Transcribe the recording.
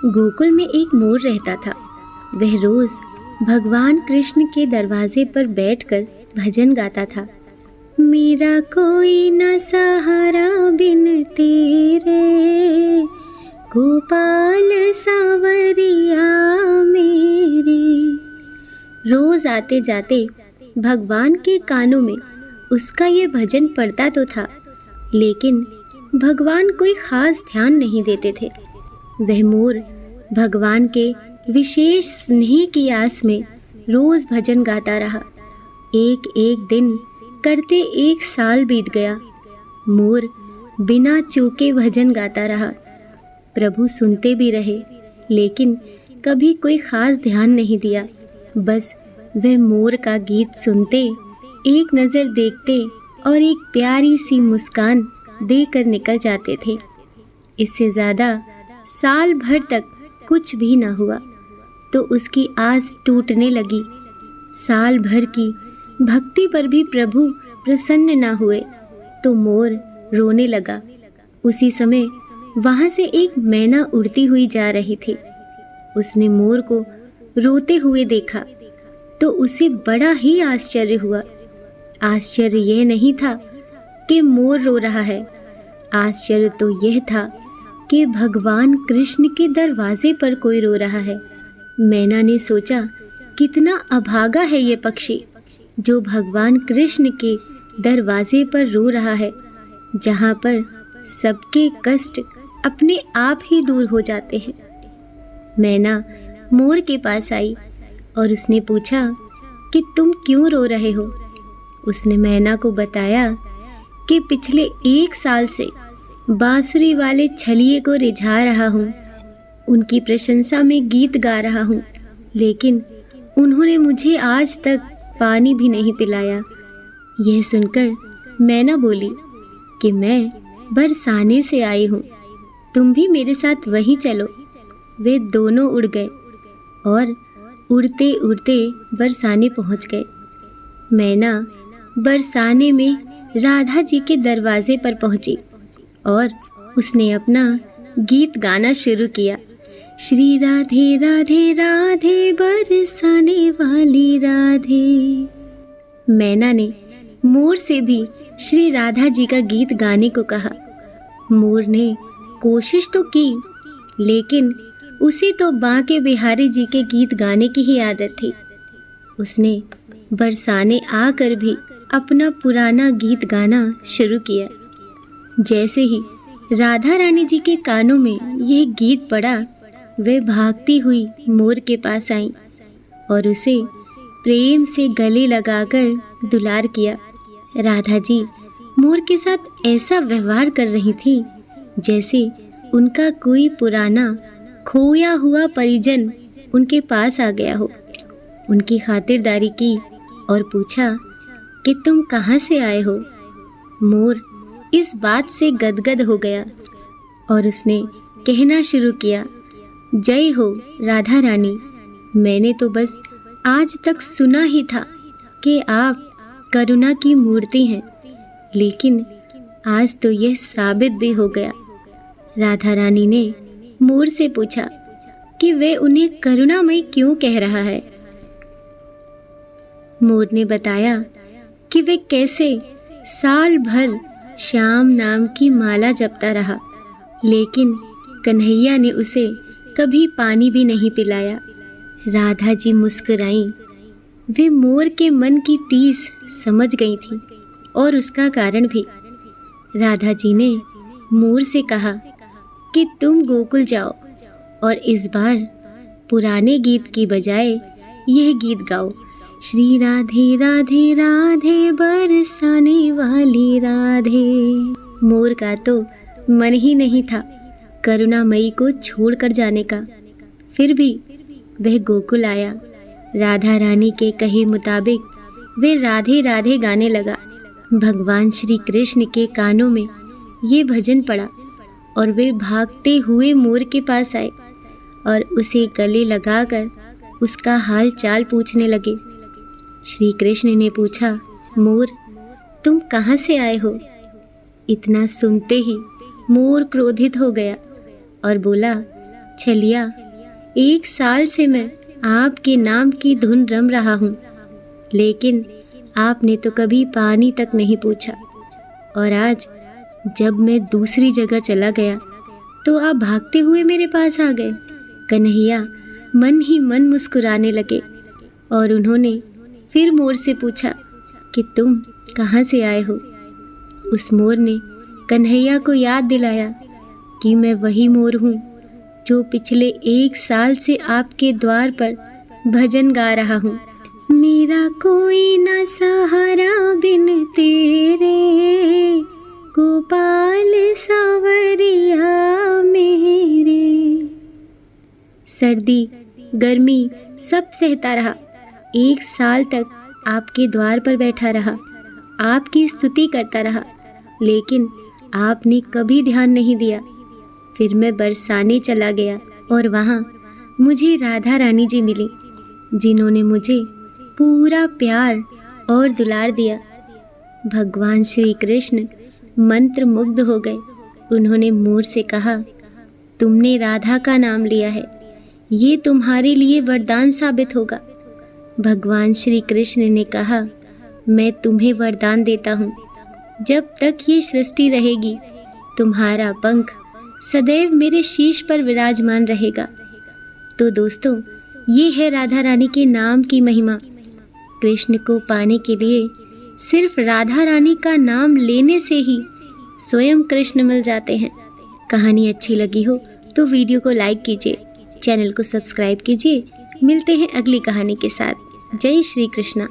गोकुल में एक मोर रहता था। वह रोज भगवान कृष्ण के दरवाजे पर बैठकर भजन गाता था। मेरा कोई न सहारा बिन तेरे, गोपाल सांवरिया मेरे। रोज आते जाते भगवान के कानों में उसका ये भजन पड़ता तो था, लेकिन भगवान कोई खास ध्यान नहीं देते थे। वह मोर भगवान के विशेष स्नेह की आस में रोज भजन गाता रहा। एक एक दिन करते 1 साल बीत गया। मोर बिना चूके भजन गाता रहा। प्रभु सुनते भी रहे, लेकिन कभी कोई खास ध्यान नहीं दिया। बस वह मोर का गीत सुनते, एक नज़र देखते और एक प्यारी सी मुस्कान देकर निकल जाते थे। इससे ज़्यादा साल भर तक कुछ भी न हुआ तो उसकी आस टूटने लगी। साल भर की भक्ति पर भी प्रभु प्रसन्न न हुए तो मोर रोने लगा। उसी समय वहाँ से एक मैना उड़ती हुई जा रही थी। उसने मोर को रोते हुए देखा तो उसे बड़ा ही आश्चर्य हुआ। आश्चर्य यह नहीं था कि मोर रो रहा है, आश्चर्य तो यह था कि भगवान कृष्ण के दरवाजे पर कोई रो रहा है। मैना ने सोचा, कितना अभागा है ये पक्षी जो भगवान कृष्ण के दरवाजे पर रो रहा है, जहाँ पर सबके कष्ट अपने आप ही दूर हो जाते हैं। मैना मोर के पास आई और उसने पूछा कि तुम क्यों रो रहे हो। उसने मैना को बताया कि पिछले 1 साल से बांसुरी वाले छलिए को रिझा रहा हूँ, उनकी प्रशंसा में गीत गा रहा हूँ, लेकिन उन्होंने मुझे आज तक पानी भी नहीं पिलाया। यह सुनकर मैना बोली कि मैं बरसाने से आई हूँ, तुम भी मेरे साथ वहीं चलो। वे दोनों उड़ गए और उड़ते उड़ते बरसाने पहुँच गए। मैना बरसाने में राधा जी के दरवाजे पर पहुँची और उसने अपना गीत गाना शुरू किया। श्री राधे राधे राधे बरसाने वाली राधे। मैना ने मोर से भी श्री राधा जी का गीत गाने को कहा। मोर ने कोशिश तो की, लेकिन उसे तो बांके बिहारी जी के गीत गाने की ही आदत थी। उसने बरसाने आकर भी अपना पुराना गीत गाना शुरू किया। जैसे ही राधा रानी जी के कानों में यह गीत पड़ा, वे भागती हुई मोर के पास आईं और उसे प्रेम से गले लगाकर दुलार किया। राधा जी मोर के साथ ऐसा व्यवहार कर रही थी जैसे उनका कोई पुराना खोया हुआ परिजन उनके पास आ गया हो। उनकी खातिरदारी की और पूछा कि तुम कहाँ से आए हो। मोर इस बात से गदगद हो गया और उसने कहना शुरू किया, जय हो राधा रानी, मैंने तो बस आज तक सुना ही था कि आप करुणा की मूर्ति हैं, लेकिन आज तो यह साबित भी हो गया। राधा रानी ने मोर से पूछा कि वे उन्हें करुणामयी क्यों कह रहा है। मोर ने बताया कि वे कैसे साल भर श्याम नाम की माला जपता रहा, लेकिन कन्हैया ने उसे कभी पानी भी नहीं पिलाया। राधा जी मुस्कुराईं। वे मोर के मन की टीस समझ गई थी और उसका कारण भी। राधा जी ने मोर से कहा कि तुम गोकुल जाओ और इस बार पुराने गीत की बजाय यह गीत गाओ, श्री राधे राधे राधे बरसाने वाली राधे। मोर का तो मन ही नहीं था करुणामयी को छोड़कर जाने का, फिर भी वह गोकुल आया। राधा रानी के कहे मुताबिक वे राधे राधे गाने लगा। भगवान श्री कृष्ण के कानों में ये भजन पड़ा और वे भागते हुए मोर के पास आए और उसे गले लगाकर उसका हाल चाल पूछने लगे। श्री कृष्ण ने पूछा, मोर तुम कहाँ से आए हो। इतना सुनते ही मोर क्रोधित हो गया और बोला, छलिया, 1 साल से मैं आपके नाम की धुन रम रहा हूँ, लेकिन आपने तो कभी पानी तक नहीं पूछा। और आज जब मैं दूसरी जगह चला गया तो आप भागते हुए मेरे पास आ गए। कन्हैया मन ही मन मुस्कुराने लगे और उन्होंने फिर मोर से पूछा कि तुम कहाँ से आए हो। उस मोर ने कन्हैया को याद दिलाया कि मैं वही मोर हूँ जो पिछले 1 साल से आपके द्वार पर भजन गा रहा हूँ। मेरा कोई ना सहारा बिन तेरे, गोपाल सावरिया मेरे। सर्दी गर्मी सब सहता रहा, 1 साल तक आपके द्वार पर बैठा रहा, आपकी स्तुति करता रहा, लेकिन आपने कभी ध्यान नहीं दिया। फिर मैं बरसाने चला गया और वहाँ मुझे राधा रानी जी मिली, जिन्होंने मुझे पूरा प्यार और दुलार दिया। भगवान श्री कृष्ण मंत्र मुग्ध हो गए। उन्होंने मोर से कहा, तुमने राधा का नाम लिया है, ये तुम्हारे लिए वरदान साबित होगा। भगवान श्री कृष्ण ने कहा, मैं तुम्हें वरदान देता हूँ, जब तक ये सृष्टि रहेगी तुम्हारा पंख सदैव मेरे शीश पर विराजमान रहेगा। तो दोस्तों, ये है राधा रानी के नाम की महिमा। कृष्ण को पाने के लिए सिर्फ राधा रानी का नाम लेने से ही स्वयं कृष्ण मिल जाते हैं। कहानी अच्छी लगी हो तो वीडियो को लाइक कीजिए, चैनल को सब्सक्राइब कीजिए। मिलते हैं अगली कहानी के साथ। जय श्री कृष्णा।